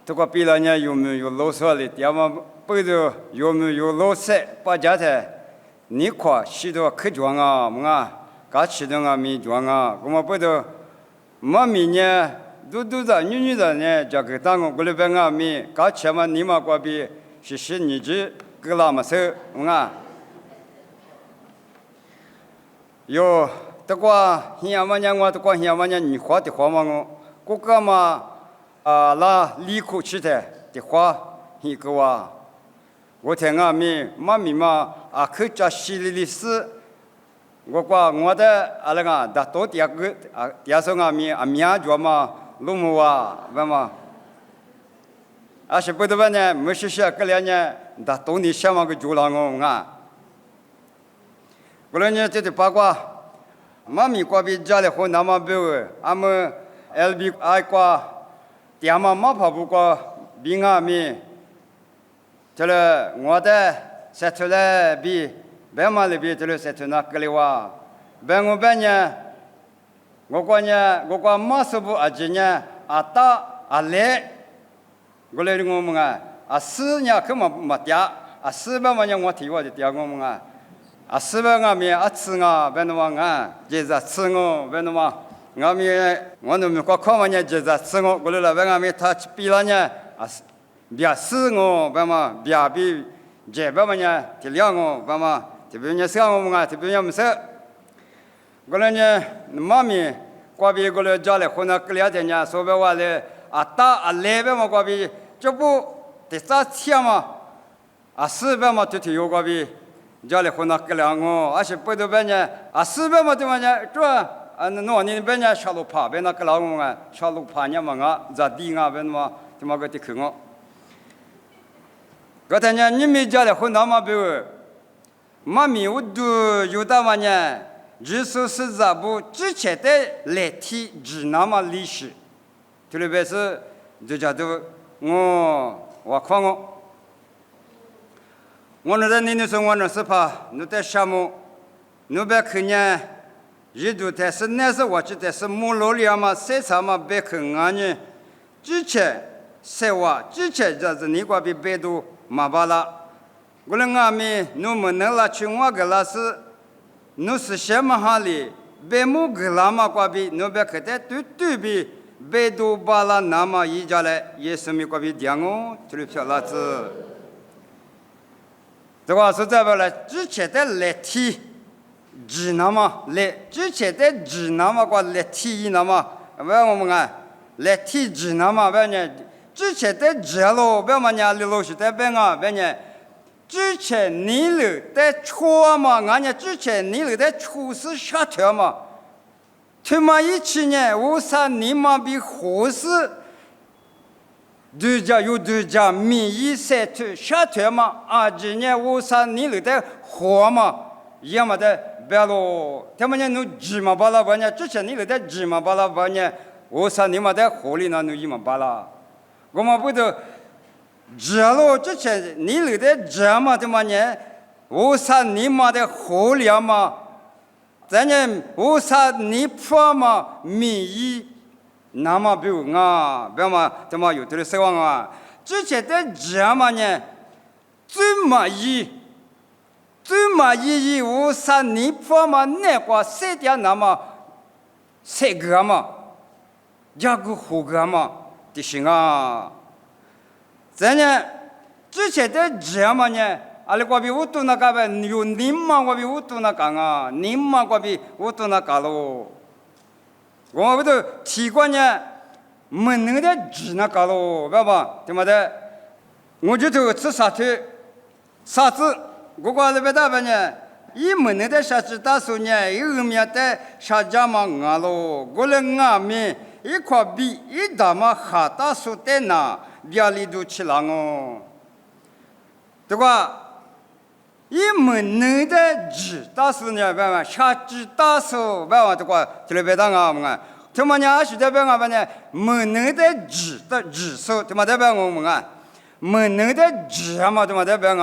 这个比了呢有没有啰嗦的？要么背着有没有啰嗦？把家台你夸许多客庄啊，么啊，嘎许多啊米庄啊，我们背着妈咪呢，都在女的呢，这个当我过来边啊米，嘎起嘛你嘛过比是你这个那么事，么啊？有这个现嘛呢，我这个现嘛呢，你花的花嘛我个嘛。那离苦吃的话，一个哇，我听啊妈咪嘛去家洗的事，我讲我的那个大多第二个第二声米做嘛，路木啊，什么？是不得吧呢？没事个两呢，大多你想嘛个做了我啊，过来呢这八卦，妈咪过比家里和那么别个，俺们 LB 爱过。爹妈马跑不过比俺们，这了我的晒出来比别妈那边这了晒出那个的话，别我别呢，我讲马是不今年打来，我来我们4年可没爹4百万年我提我的爹我们4百俺们吃别那么就是吃我别那么。我们看完呢，就是吃我，过来了，我们他比了呢，别死我，别嘛，别比这别嘛呢，这两我，别嘛，这边呢是我们这边没事。过来呢，妈咪，过比过来家里和那个两天呢，说白话嘞，打来别嘛过比，这不第三天嘛，4百嘛就有过比，家里和那个两我，是不得别呢，4百嘛对嘛呢，这。那你别人小路爬，别那个老公小路爬呢嘛在地别嘛，就嘛个地去我。刚才呢，你们家里很大嘛别个，妈咪我都有的嘛呢，就是这部之前的来提只那么历史，特别是就叫做我看我那在你说我那是怕，你在沙漠，你别去呢。一度但是那是我觉得是木楼里嘛，赛场嘛别看俺呢，之前赛话之前就是你个比百度马巴拉，我来俺们侬么能拉去我个拉是，侬是什么哈里？别木个拉嘛个比侬别看的对比百度巴拉那么一家来也是没个比点哦，这里漂拉子，这个是这边来之前的来提。只那么来，之前的只那么个来提那么，为我们来提只那么为呢？之前的只路为么呢？路是在边为呢？之前你路在错嘛？俺呢之前你路在错是啥条嘛？他妈一起呢，我啥你妈比合适？对家有对家民意赛图啥条嘛？今年我啥你路在活嘛？一样嘛的。别喽，他们呢，侬芝麻巴拉巴呢？之前你那在芝麻巴拉巴呢？我说你们在河里呢，侬一麻巴拉，我们不都芝喽？之前你那在芝麻的嘛呢？我说你们在河里嘛？咱呢，我说你破嘛民意，那么比如别嘛，怎么有的失望啊？之前在芝麻呢，最满意。最嘛意义我说你破嘛那个谁的那么谁个嘛，这个胡个嘛的行啊，咱呢之前的这嘛呢，阿拉个比我都那个呗，有你嘛个比我都那个啊，你嘛个比我都那个喽，我不都提过呢，没能的只那个喽，爸爸对么的，我就头吃啥子啥子。我讲了别大半呢，一门内的啥子大数呢？一后面的啥家嘛俺喽，我来俺们一块比一大嘛哈大数的那别里头去了哦，对吧？一门内的纸大数呢，别嘛啥纸大数，别嘛这个这里别大俺们他妈呢是这边俺呢，门内的纸的纸数，他妈这边我们门内的纸嘛，他妈这边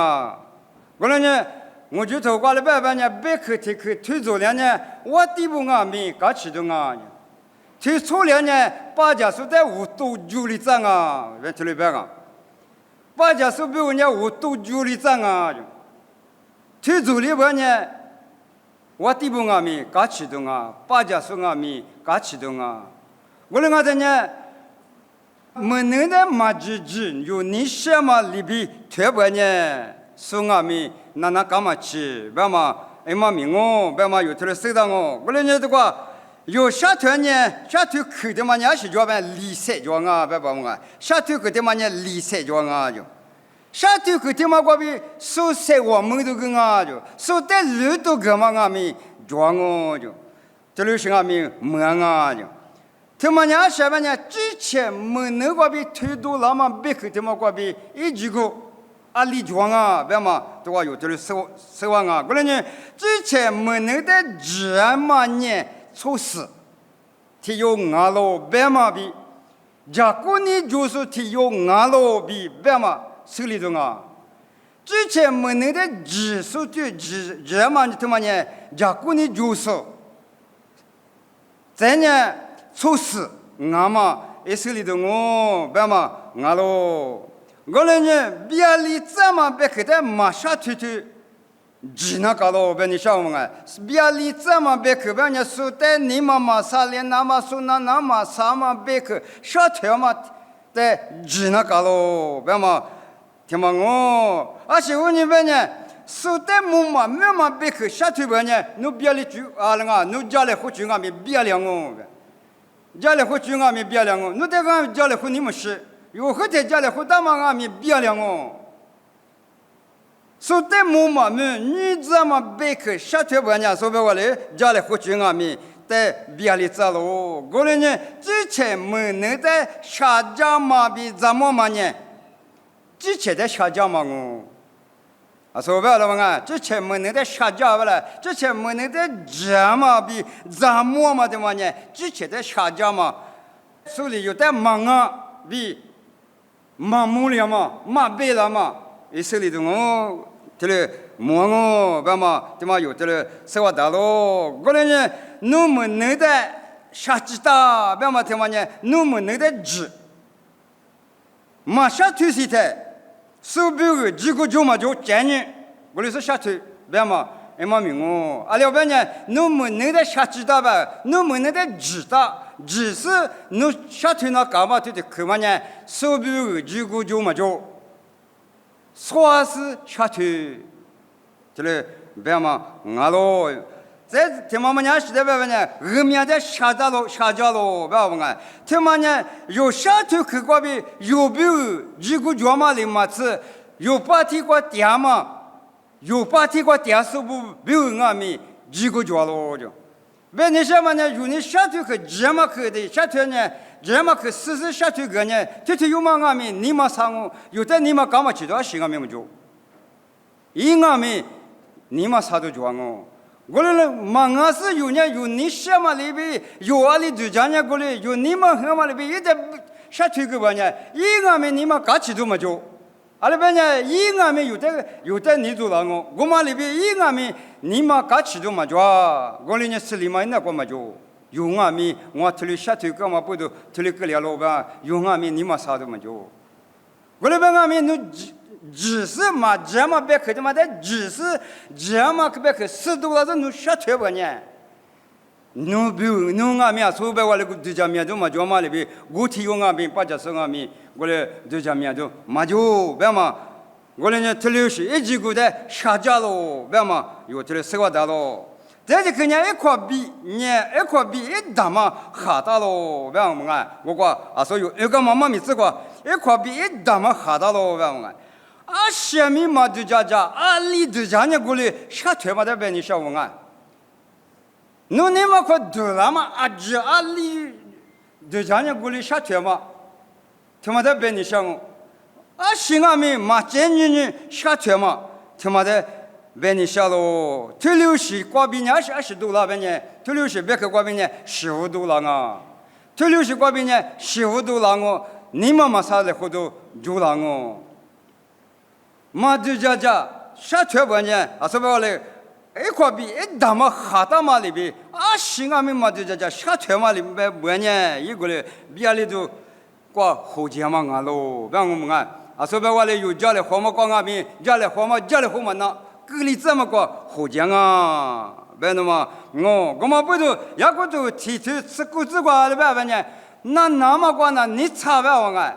我呢，我就头挂了白呢，别去推走了呢，我地不俺们搞起的提出来呢，把家说在五都九里站啊，别提里边啊，把家说比人家五都九里站啊，提出里边呢，我地方阿米嘎启动啊，把家说阿米嘎启动啊，我那个呢，没能的马吉吉有你什么里边特别呢，说阿米那干嘛去，别嘛，哎嘛名哦，别嘛有提了收到哦，我那呢这个。有下头呢，下头口的嘛，你还是叫办理财叫啊，别帮我。下头口的嘛，你理财叫啊就。下头口的嘛，我比手塞我们都个啊就，手带路都个嘛啊咪叫我就，这就是啊咪忙啊就。他嘛伢下边呢，之前没能我比推多了嘛，别口的嘛我比一几个阿里叫啊，别嘛都话有这里收啊，过来呢，之前没能的这么呢。措施，提有俺老白马比，假如你就是提有俺老比白马手里头啊，之前没能的技术就这嘛他妈呢，假如你就是在呢措施，俺嘛一手里头我白马俺老，我来呢别里这么别给他马上推推。只能搞到我们的项目啊！别理这么别去，别人说的你妈啥连那么说那么啥么别去，小条嘛的只能搞到别嘛，听嘛我，而且我那边呢，说的没嘛别去，小条边呢，你别理就啊那个，你家里活就俺们别了我，家里活就俺们别了我，你这个家里活你们是，有后头家里活他妈俺们别了我。说的嘛，你怎么别去？下头不人家说别话嘞，家里活chuyện咪，在别里走路。过来呢，之前没能在下家嘛比怎么嘛呢？之前在下家嘛我，啊说别了嘛，之前没能在下家不了，之前没能在家嘛比怎么嘛的嘛呢？之前在下家嘛，手里有在忙啊，比忙木了嘛，忙背了嘛。一手里头我，这里忙我，别嘛，这嘛有这里生活大咯。过来呢，你们能在下几大，别嘛他妈呢，你们能在治，马上推起来，手表个几个就嘛就见人，我来说下推，别嘛，哎嘛明哦，阿了别呢，你们能在下几大吧，你们能在治大，只是你下推那干嘛推的，可嘛呢，手表个几个就嘛就。说是下去，这里别嘛，俺喽，在他妈呢，现在别呢，后面在下家喽，别问俺，他妈呢，有下头去过比，有比一个脚嘛的嘛子，有把提过点嘛，有把提过点是不比俺们一个脚喽就，别那什么呢，有你下头去这么去的，下头呢。这么去试试下去个呢，这有嘛俺们你嘛上我，有的你嘛干嘛去多些俺们不就？一俺们你嘛啥都做我，我来嘛俺是有呢有你什么里边有阿里就讲呢过来，有你嘛什么里边一点下去个呢，一俺们你嘛干起都嘛就，阿里边呢一俺们有的你做了我嘛里边一俺们你嘛干起都嘛就，我里呢是里嘛那个嘛就。有俺们，我这里下头干嘛不都这里个了老板？有俺们你嘛啥都没就，我那边俺们都只是嘛这么别去的嘛的，只是这么去别去，10多了都下头不呢？侬比如侬俺们啊，说白话那个对家面都嘛就嘛里边，我提有俺们，把家说俺们，我来对家面都嘛就别嘛，我来呢这里是一几个的下家喽，别嘛，有这里生活大喽。这就跟人一块比，一块比一打嘛，哈大喽，别问俺，我说啊，所以一个妈妈咪子个一块比一打嘛，哈大喽，别问俺，啊，下面嘛就家，啊，里就家呢过来，下腿嘛在别你小问俺，侬你嘛快多了嘛，啊，这啊里就家呢过来下腿嘛，他妈在别你小问，啊，西安咪嘛今年下腿嘛，他妈的。别你下喽，头六十挂比呢是20多了，别呢，头六十别去挂比呢15多了啊，头六十挂比呢15多了我，你妈妈啥的活都做了我，嘛就家下腿不呢，啊说白话嘞，一块比一大嘛哈大嘛里边啊，西安民嘛就叫下腿嘛里边不呢，一个嘞别里头过后街嘛俺喽，别我们啊，说白话嘞有家里黄毛光俺们，家里黄毛那，隔里这么过后街啊，别那么我们不都也不都提出吃谷子瓜的别呢，那么过那你差别我啊，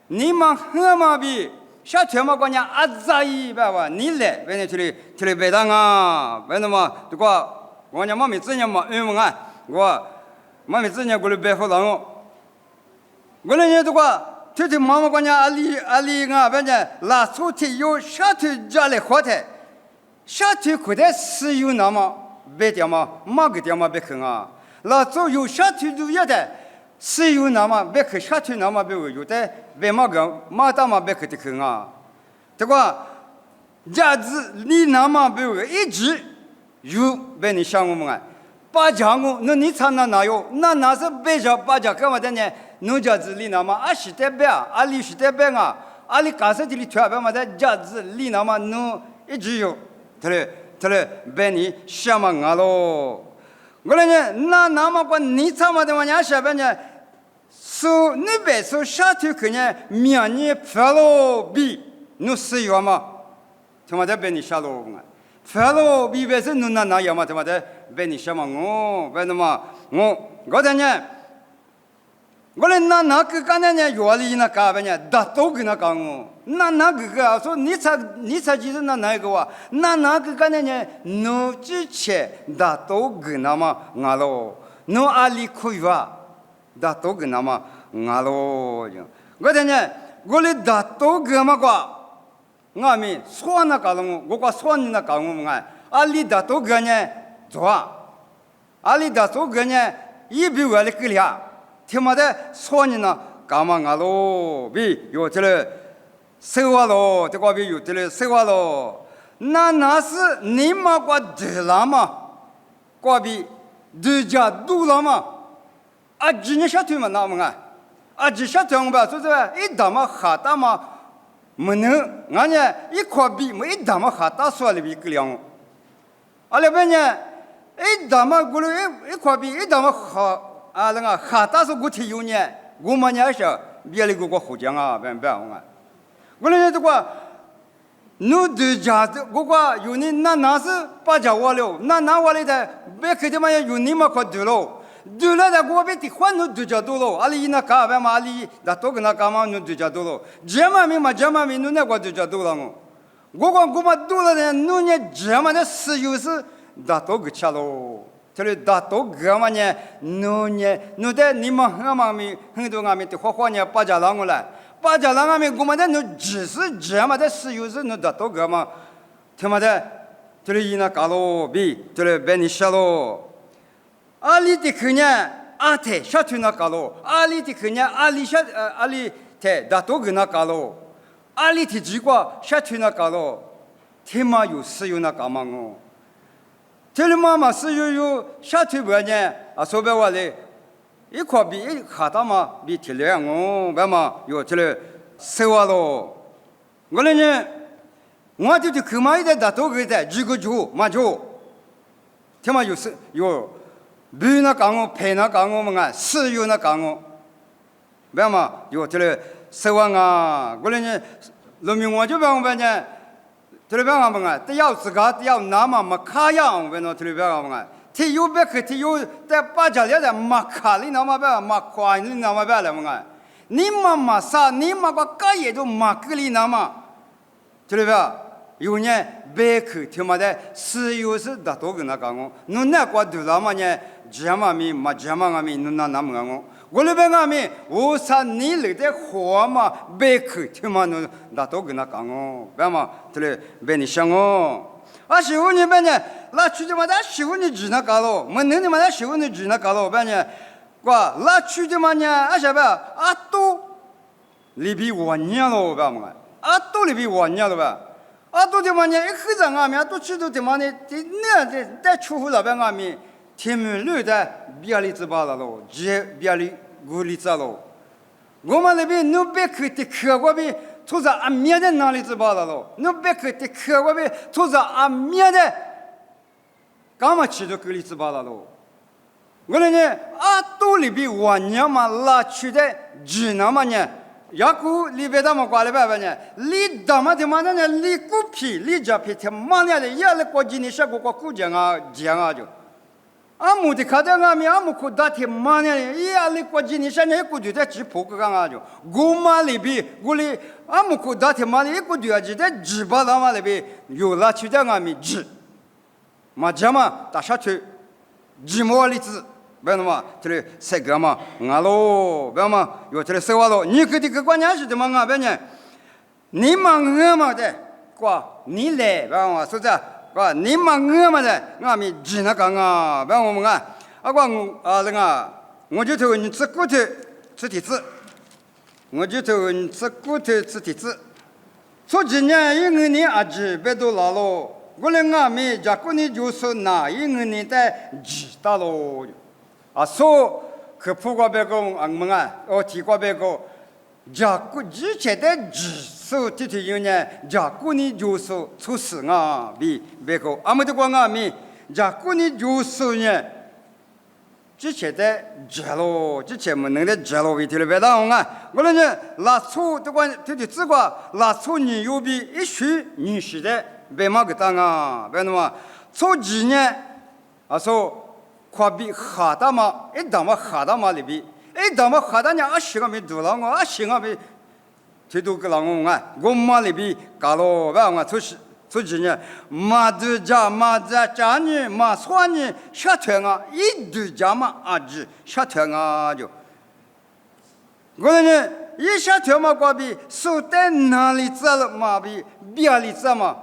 你们喝嘛比。下天嘛，关键阿扎伊别话，你来，别人去里白当啊，别那么，这个我家妈咪之前嘛，啊，我妈咪之前过来白活人哦，我那年这个，妈妈关键阿里啊，别人拉出去有下天家来活的，下天可得是有那么白点嘛，马个点嘛别看啊，拉走有下天就要的。是有那么别去下去那么别有的别马大嘛别去的看啊，这个价值你那么别一直有别你想我们啊，八家我那你参哪有那是别家八家干嘛的呢？侬价值你那么啊是的别啊里是的别啊啊里干啥的里脱别嘛的价值你那么侬一直有，他嘞别你想嘛我喽，我来呢那么个你参嘛的嘛伢下边呢？so 你别说下头可能明年发了比侬是有嘛？他妈的被你下了嘛？发了比别是侬那样嘛？他妈的被你下嘛？别那么我的呢？我来那个刚才呢原理那干别呢？大都跟那讲哦，那个说你才记得那个哇？那个刚才呢？侬之前大都跟那么俺喽，侬阿里可以哇？大都跟那么俺喽，我的呢，我的大都跟嘛个，俺们说那搞了我说你那搞我们啊，阿里大都跟呢做啊，阿里大都跟呢一比我的个俩，他妈的说你那搞嘛俺喽，比有这个收完喽，这个比有这个收完喽，那是你妈个得了嘛，个比人家多了嘛。啊，今年下头嘛，那么啊，这下头吧，就是一打嘛，哈打嘛，没能，俺呢一块比没一打嘛，哈打说了比个两，啊那边呢，一打嘛，过来一块比一打嘛哈啊那个哈打是过去有呢，我们呢是别的个好讲啊，别我来这个，侬对家的我有你那是把家我了，那我来的，别看他妈有你嘛快对了。对了，我别的换侬对家多了，阿里那干呗嘛，阿里那多个那干嘛侬对家多了，这嘛咪侬那个对家多了我嘛多了的，侬呢这嘛的石油是那多个吃喽，这里那多个嘛呢，侬的你们俺嘛咪很多俺们的花呢八家郎了，八家郎俺们我们的侬只是这嘛的石油是侬那多个嘛，他妈的这里那干喽比这里别你吃喽。阿里的可呢，阿太下头那搞喽；阿里的可呢，阿里太大多个那搞喽；阿里的几个下头那搞喽，天嘛有石油那搞嘛哦。这里嘛石油有下头不呢？啊，说白话嘞，一块比一哈达嘛比天亮哦，别嘛有这里收完喽。我来呢，我这可嘛一点大多个的几个就嘛就，天嘛有。比那讲我，配那讲我们啊，石油那讲我，别嘛有这里收完啊，过来呢，农民我就别我们呢，这里别我们啊，得要自个得要拿嘛没卡样，别那这里别我们啊，他有别去，他有在把家里的没卡里那么别，没款里那么别了们啊，你嘛啥，你嘛个干也都没个里那么，这里别。有呢，别去他妈的石油是大多个那讲我，侬那个对了嘛呢？这嘛咪嘛这嘛咪侬那么讲我，我那边俺们我啥你来的活嘛？别去他妈侬大多个那讲我，别嘛这里别你想我，啊媳妇你别呢，那去的嘛的媳妇你只能搞了，没能的嘛的媳妇你只能搞了，别呢，哇，那去的嘛呢？啊啥别啊都里边我年了别嘛，啊都里边我年了别。啊，都他妈呢，一黑着俺们，都知道他妈的，那在出乎那边俺们，天门路的别里子巴了喽，这别里屋里子喽。我们那边侬别去的客过边，都是俺面的哪里子巴了喽？侬别去的客过边，都是俺面的干嘛去都给你自巴了喽？我呢啊，都里边晚年嘛拉去的济南嘛呢，雅古里边他们挂了白白呢，里他妈的嘛呢，里古皮里家皮他妈呢的，也来过几年啥个古讲啊讲啊就。阿姆的看到阿米阿姆库打铁马呢，也来过几年啥呢？古就在直扑个干啊就，古马里边古里阿姆库打铁马呢，古就在在直巴他妈里边有拉去的阿米直，嘛讲嘛打下去，直毛里子。为什么？这里谁干嘛？俺喽，为什么？有这里谁话喽？你可这个关键是怎么啊？别呢？你忙我嘛的，瓜你来，为什么？说这，瓜你忙我嘛的，俺们只能讲啊，为什么啊？啊瓜啊那个，我就头你吃骨头吃蹄子，我就头你吃骨头吃蹄子。说今年一个年阿姐别都老喽，我来俺们家过年就是哪一个年代知道喽。啊，说可普过别个俺们啊，提过别个，家国之前的指数这条有呢，家国呢就是出事啊，比别个，俺们都讲俺们家国呢就是呢，之前的揭露，之前没能的揭露问题了，别当啊，我呢拉错都管这条字瓜，拉错你有比一许你是的，别嘛个当啊，别那么错几年，啊说。跨比哈达嘛，一打嘛哈达嘛里边，一打嘛哈达呢，10个没多了我，10个没，最多个了我啊，我嘛里边搞了，完我出去呢，嘛都家嘛在家呢，嘛说呢，下团啊，一都家嘛阿姐下团啊就，我呢一下团嘛跨比，手在哪里走了嘛比别里走嘛。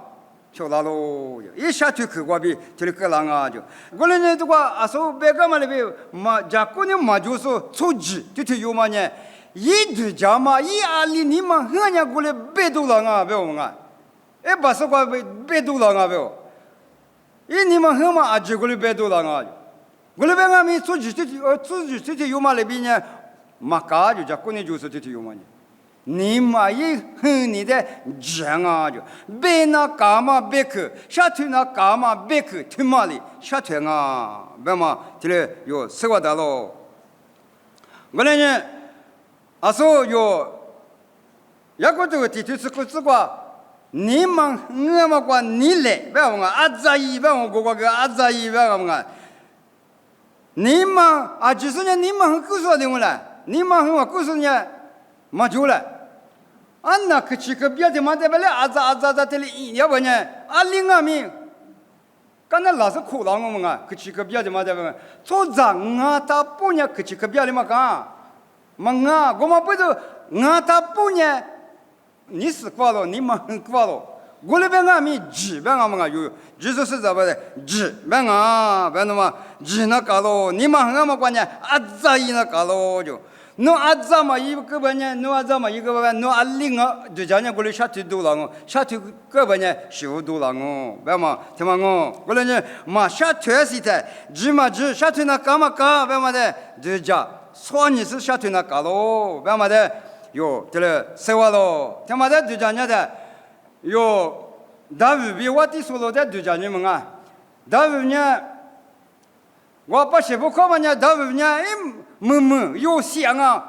跳拉喽，一下就去过边，就是个啷个就。我那呢，这个啊，说别个嘛那边嘛，家过年嘛就是出去，就是有嘛呢，一对家嘛，一阿里你嘛，很人过来别都啷个别我啊，哎，把说话别都啷个别，一你们很嘛阿姐过来别都啷个，过来别个没出去就是有嘛那边呢，嘛家就家过年就是就是有嘛呢。你嘛也很你的讲啊就，别那干嘛别去，下头那干嘛别去，他妈的下头啊，别嘛，这里有实话的喽。我呢，啊说有，要个这个地图是个这个，你们我们管你来，别问我阿扎伊，别问我个阿扎伊，别问我，你们啊就是呢，你们很告诉的我来，你们很我告诉你。嘛就了，俺那个去个别的嘛，在不了阿扎这里，要不呢，俺另外面，刚才老是苦了我们啊，去个别的嘛，在不，做长啊，他不呢，去个别的嘛干，嘛啊，我们不是啊，他不呢，你是过了，你们过了，我那边俺们几边俺们啊有，就是怎么的，几边啊，边的嘛，几那搞了，你们俺们关键阿扎伊那搞了就。no azza ma i ke banya no azza ma i ke banya no allinga de janya gole shatu do lango shatu ke banya shiu do lango ba ma tema ngo gole ne ma shatu asita jima ji shatu na kama ka ba ma de ja so ni是 shatu na ka lo ba ma de yo tele sewa lo tema de janya de yo davi bi wati solo de janya ma davi nya 我把媳妇考完呢，他们呢，有香啊，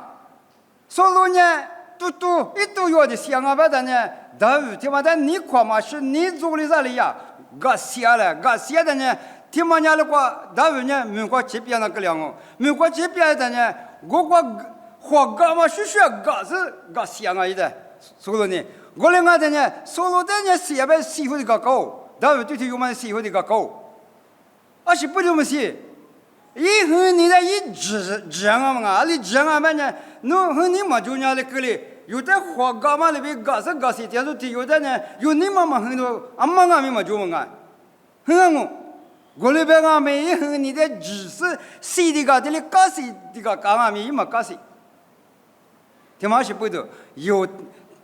所以呢，都有的香啊，不然呢，他们他妈的你考嘛是你做的啥哩呀？搞香的呢，他妈呢那个他们呢，美国这边那个两个，美国这边的呢，我花干嘛是搞香啊的，所以呢，我那个的呢，所以的呢，西边西湖的个高，他们就是有嘛西湖的个高，而且不这么些。一和你的一直啊嘛，阿里直啊嘛呢，侬和你嘛就伢的个嘞，有的花干嘛里边搞些，但是有的呢，有你妈很多，阿妈阿咪嘛就嘛，很我，我那边阿咪一和你的知识，西的个的嘞搞些的个搞阿咪伊嘛搞些，他妈是不的，有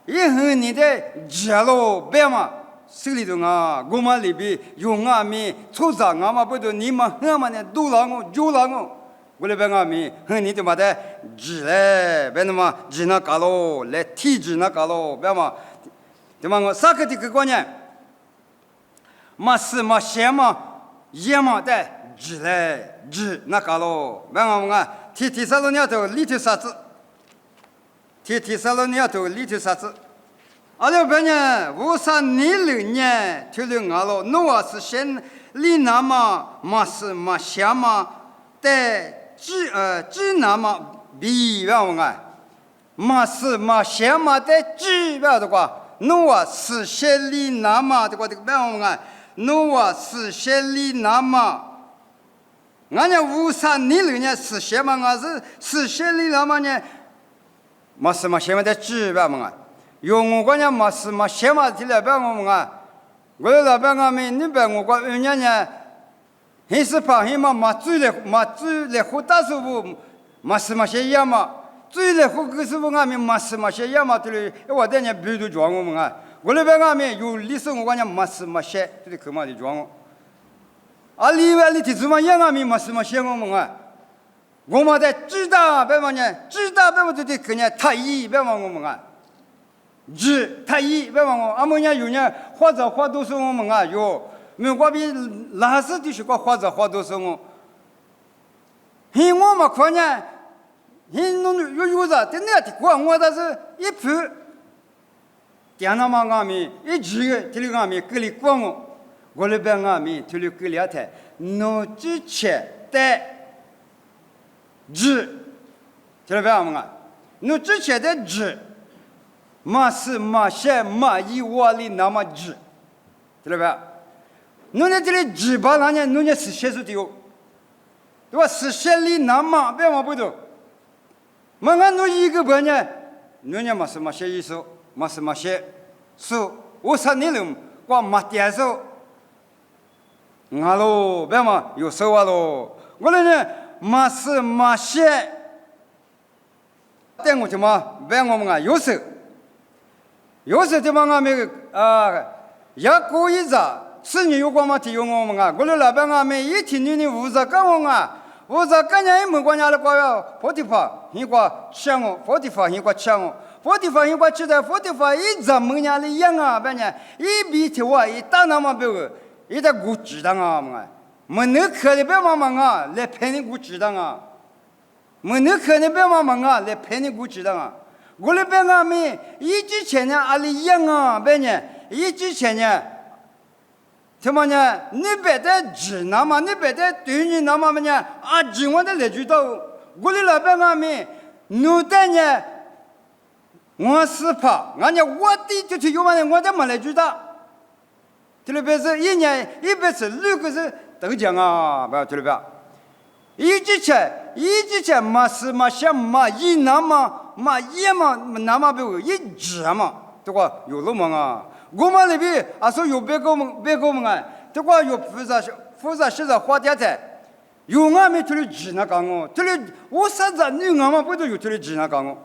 一和你的直咯别嘛。手里头啊，我们里边有阿米，出长阿嘛不都你们阿嘛呢？都让我，就让我，我那边阿米，和你他妈的治嘞，别那么治那搞咯，来体质那搞咯，别嘛，他妈我啥个的个观念，嘛是嘛闲嘛，也么的指来指那个喽，别我们啊，提撒罗尼亚头里头啥子？提撒罗尼亚头里头啥子？阿拉别呢，无啥你了呢？提了我喽，侬啊是先里那么嘛是嘛下嘛的只那么比别我们啊，嘛是嘛下嘛的只别的话，侬啊是先里那么的话，这个别我们啊。侬啊是先里那么，俺家无啥你了呢？是先嘛？俺是先里那么呢？嘛是嘛先嘛的指别嘛？用我讲嘛是嘛先嘛的来别我们啊！我老板俺们你别我讲人家呢，还是怕还嘛最来好大师傅嘛是嘛先呀嘛，最来好个师傅俺们嘛是嘛先呀嘛的嘞，我在呢比都装我们啊！我那边俺们有历史，我讲嘛是嘛些，这里可嘛的装我。啊，另外里头怎么样俺们嘛是嘛些我们啊？我们在知道别嘛呢，知道别嘛就得可呢太医别嘛我们啊，知太医别嘛我，俺们呢有呢或者花都是我们啊有，没我比老师就是个或者花都是我，嘿我们可呢，嘿弄有啥？真的的光我倒是一盘。电脑嘛，俺们一直个，这里俺们隔离光我那边俺们这里隔离台，弄之前的纸，这里边俺们啊，弄之前的纸，嘛是嘛些嘛一窝里那么纸，这里边，弄的这里纸吧，那呢弄的是写出的哟，对吧？是写里那么别嘛不懂，嘛俺弄一个吧呢，弄的嘛是嘛写一首。嘛是嘛些，是我说你了，我没点手，我喽，别嘛有手啊喽，我那呢嘛是嘛些，但我就嘛别我们啊有手的嘛俺们也可以着，是你有光嘛提用我们啊，我那老板俺们一天你五十个我啊。我说今年一门关家的瓜呀，佛地法，你瓜抢我，佛地法你瓜抢我，佛地法你瓜吃的，佛地法一咱们家里养啊，别呢，一比起我一打那么别个，一在估值当啊嘛，没能可的别忙啊，来陪你估值当啊，没能可的别忙啊，来陪你估值当啊，我那边俺们一之前呢，阿里养啊，别呢，一之前呢。他妈呢？你别的指那么，你别的对你那么呢？啊，今晚的来知道，我的老板俺们，奴的呢，我是怕，俺家我的就是有嘛呢，我的没来知道。这里边是一年一辈子6个是都讲啊，不要这里边。一之前嘛是嘛想嘛一那么嘛一嘛那么别个一指嘛，对吧？有了嘛啊。我们那边啊说有别个们啊，这个有负责写着花点菜，有俺们这里指那讲哦，这里我啥子你俺们不都有这里指那讲哦，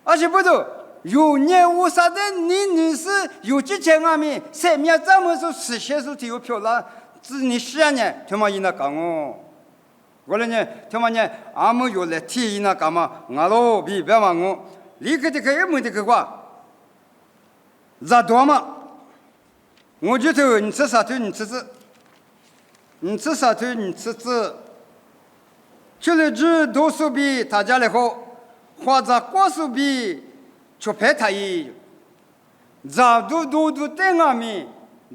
而且不都有年我啥的你是有之前俺们3面咱们说实现出体有票了，只你10年他妈一那讲哦，我来呢他妈呢俺们有来提一那干嘛，俺老比别嘛我，立刻的可以没得个话。咋多嘛？我就头你吃啥头你吃子，你吃啥头你吃子。吃了只多数比大家来好，或者过数比出牌他也。咋都在俺们，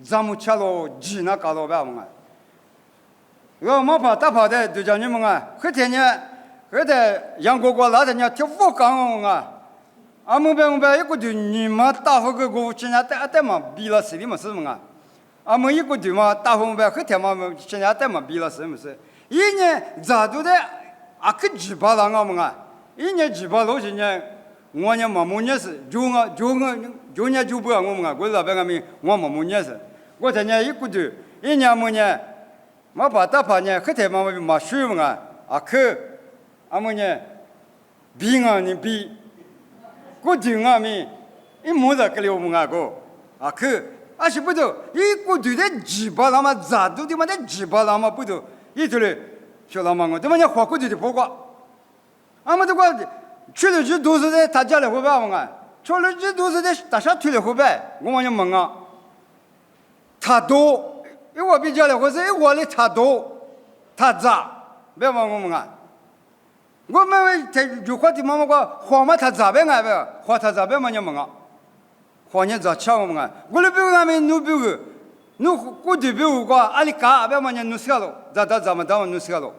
咱们吃了几那搞了吧我们。我没怕打跑的都叫你们啊，后天呢，后天杨哥哥那天呢，听我讲我们啊。俺们一个队你们打火个过去年带嘛比了谁的么事嘛？俺们一个队嘛打火后天嘛去年带嘛比了谁么事？一年咋都的啊个几把了俺们啊？一年几把老些年，我呢嘛没年是就年就不我们啊！我老板俺们我嘛没年是，我这年一个队一年没年，没把打跑呢后天嘛水嘛啊去，俺们呢比俺呢比。过去俺们一摸着个了我们啊个啊去，啊是不都一过去的几把那么咋都的嘛的几把那么不都一头嘞，小老妈我他妈你花过去的不过，俺们这个去了去都是在他家里后边我们，去了去都是在大厦推里后边，我们就问啊，他多我比较了，我是我的他多，他咋？别问我们啊！我们在有话题妈妈说，花嘛他咋别爱别，花他咋别嘛你们啊？花你咋抢我们啊？我的比我们努比我，努我的比我个阿里嘎别嘛你努死了，咋么努死了？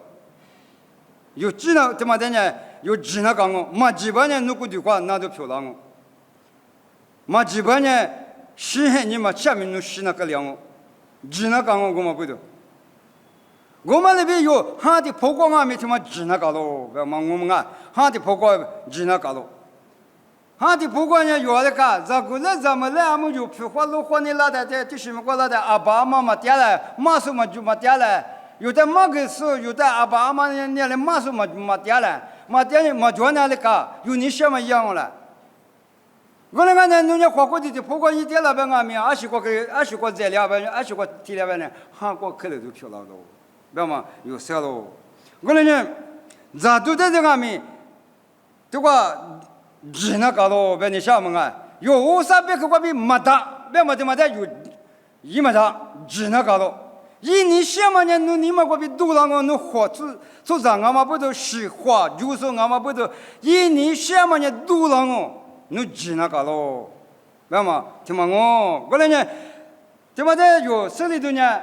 有几呢？他妈的呢？有几呢？讲我，嘛几百年努过的话那都漂亮哦。嘛几百年。西汉你嘛前面弄西那个凉哦，几那讲我们不懂。我们那边有哈的破光啊，没他妈几那搞喽，不要骂我们啊，哈的破光几那搞喽，哈的破光呢有那个，咋个来咱们来俺们就皮花路花你拉的，这什么过来的，阿爸阿妈嘛点了，马叔嘛就嘛点了，有的马个时候，有的阿爸阿妈呢的马叔嘛点了，嘛点了嘛就那个，有你什么一样了。我那个呢，人家花过的不管一点了呗，俺们20个材料呗，20个体料呗呢，韩国去了都漂亮了，别嘛有啥喽？我那呢，咋都在这俺们，这个几那搞喽？别你想嘛啊，有50别个我比没大，别嘛的有，一没大几那搞喽？一你想嘛呢？你嘛我比多了我花出上俺们不都实话，就是俺们不都一你想嘛呢多了我。侬几那个喽？明嘛？听嘛我来呢，听嘛的有手里头呢，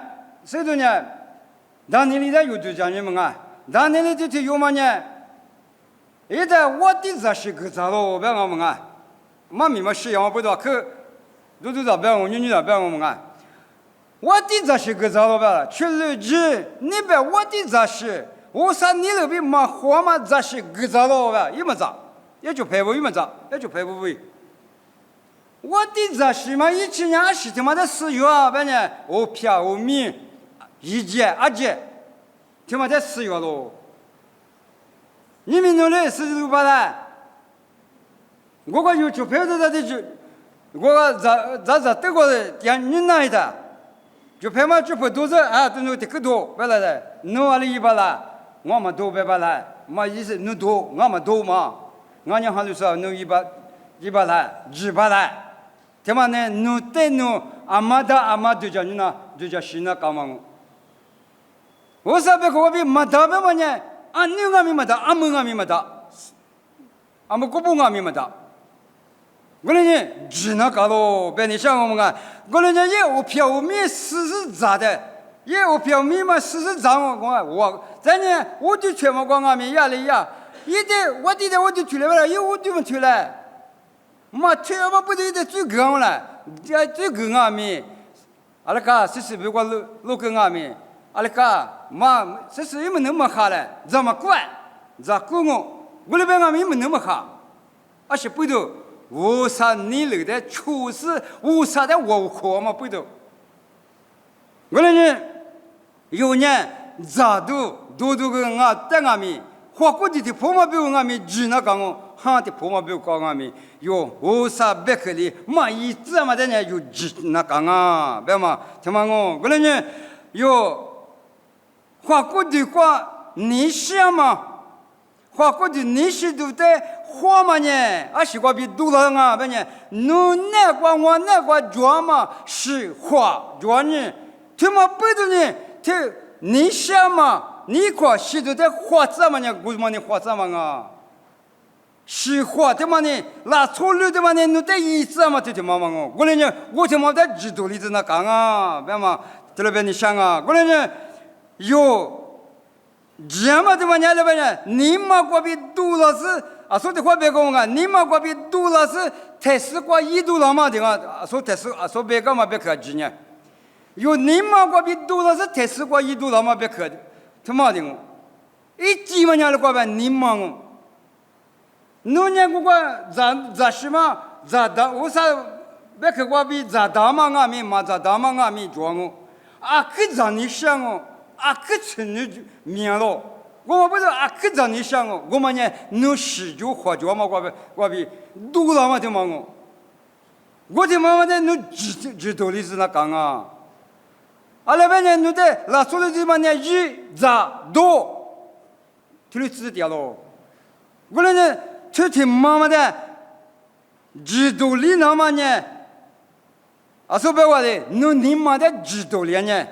当年里头有就讲你们啊，当年里头有嘛呢？现在我的这是个啥喽？别我们啊，妈咪嘛是样不多，可都咋别我女咋别我们啊？我的这是个啥喽？别去了几，你别我的这是，我说你那边嘛花嘛这是个啥喽？别，有么子？也就排不有么子，也就排不会。我的这是嘛，以前人是他妈的石油啊，反正欧皮欧米1节2节，他妈的石油喽。你们弄的是不啦？我个有就排着的就，我这德国的点你哪一的？就排嘛就排多少啊？都弄的可多，不啦的，弄完了一把啦，我们多不啦？嘛意思弄多，我们多嘛。俺娘好像说弄一把来，2把来，他妈呢弄得弄阿妈就叫你那就叫新那干嘛我？我说别个我比没得别么呢？俺女俺没得，俺们俺没得，俺们姑婆俺没得。我那呢，只那搞喽，别你想我们啊，我那呢也我票面40咋的，也我票面嘛40咋我，咱呢我就全部光俺们压力呀。一点我就出来了，有我就没出来，嘛出来嘛不对的最高了，最高俺们，阿拉个是别个路跟俺们，阿拉个嘛是也没那么好了，怎么管？咋管我那边俺们也没那么好，而且不都50年来的确实50的文化嘛不都，我那人有年咋都跟俺带俺们。花过的婆妈比我俺们几那讲我，哈的婆妈比我讲俺们有50百克的，嘛一直嘛的呢有几那讲啊，别嘛，听嘛我，个人呢有花过的话你想嘛，花过的你是都在花嘛呢，啊是话比多了啊，别呢，侬那个我那个做嘛是花做呢，听嘛不的呢，听你想嘛。你看，现在在花怎么呢？我们的花怎么啊？是花的嘛呢？那错了的嘛呢？你在意思嘛？这妈妈我，我呢，我他妈在知道里头那讲啊，别嘛，这里边你想啊，我呢有这么的嘛？那边呢，你妈过比多了是啊，说的话别讲啊，你妈过比多了是才是过1度了嘛的啊，说才是啊，说别个嘛别客气呢，有你妈过比多了是才是过1度了嘛别客气。他妈的我，一几万年了过呗，你忙我，农年我咋什么咋的？我啥别个我比咋大嘛俺们嘛咋大嘛俺们装我，啊可咋你想我，啊可真的命了，我们不是啊可咋你想我，我们呢能使就花脚嘛我比多了嘛的嘛我的妈妈的能知道的是那讲啊。阿拉边呢，侬在拉出来的嘛呢，咋多，听你知道喽？我来呢，去听妈妈的，知道里那嘛呢？啊，说白话的，侬你妈的知道里呢？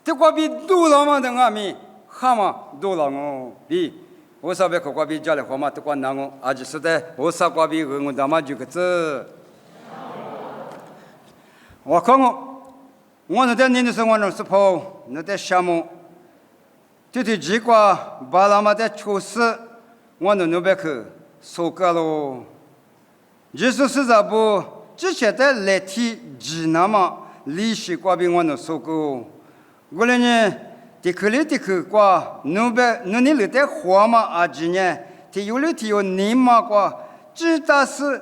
这瓜比多了嘛的阿米，哈嘛多了我比，我啥别可瓜比家里话嘛，这瓜难我，而且是在我啥瓜比我他妈就个字。我看我那在年的时候我那是跑，那在项目，这结果把他们在处事，我那边去收割喽。就是实在不，之前在来提济南嘛，利息瓜比我那收割，我来呢，的去瓜，那边那里在花嘛啊几年，提有的提有年嘛瓜，只但是，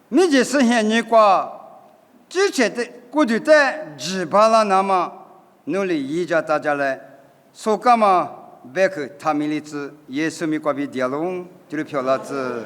没件事情你瓜。之前的过去在日巴拉那么努力一家大家来，说干嘛别去他们的字，也是没关系的喽，就是漂亮字。